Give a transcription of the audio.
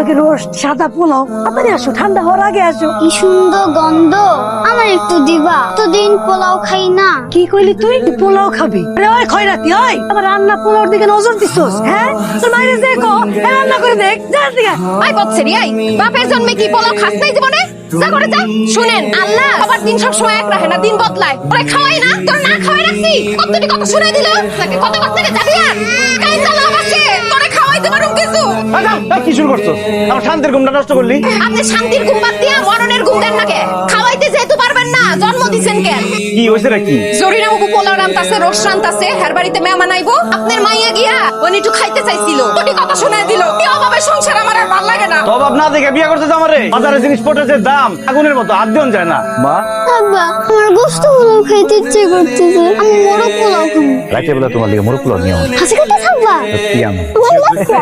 মোরগের রোস্ট, সাদা পোলাও। আপনি আসো, ঠান্ডা হওয়ার আগে আসো। কি সুন্দর গন্ধ, আমার একটু দিবা। তো দিন পোলাও খাই না। কি কইলি তুই? তুই পোলাও খাবি? আরে ওই খয়রাতি, ওই আমার রান্না পোলাওর দিকে নজর দিছস? হ্যাঁ, তোর মাইরে দেখো, রান্না করে দেখ। যা দিকে আই বচ্চেরি আই, বাপের জন্মে কি পোলাও খাস নাই জীবনে? যা করে যা। শুনেন, আল্লাহ সবার দিন সব সময় এক রাখে না, দিন বদলায়। ওরে খাওয়াই না, তোর না খাওয়াই রাখছি। কতটি কথা শুনাই দিল নাকি? কত কথা থেকে যাবি আর? কাই চালাম আছে, তোরে খাওয়াইতে পারুম কিছু। কি শুরু করছো? আমার শান্তির ঘুমটা নষ্ট করলি। আপনি শান্তির ঘুম বাদ দিয়া মরণের ঘুম দেন নাকি? খাওয়াইতে যেহেতু পারবেন না, জন্ম দিছেন কেন? কি হয়েছে নাকি? জরিনা বাবু পোলাও রান্তাছে, রোস্ট রান্তাছে, হের বাড়িতে মেহমান আইবো। আপনার মাইয়া গিয়া উনি একটু খাইতে চাইছিল, কোটি কথা শুনাই দিল। কি অভাবে সংসার আমার আর ভালো লাগে না। তো বাপ না দেখে বিয়ে করতে আমারে। বাজারে জিনিসপত্রের যে দাম, আগুনের মতো হাত দিন যায় না। মা, আব্বা, আমার গোশত পোলাও খাইতে ইচ্ছে করতেছে। আমি মোরগ পোলাও খাবো। রাতে বেলা তোমার লিগে মোরগ পোলাও নিয়ে হাসি কথা থাকবা। কি আমি আমার লজ্জা।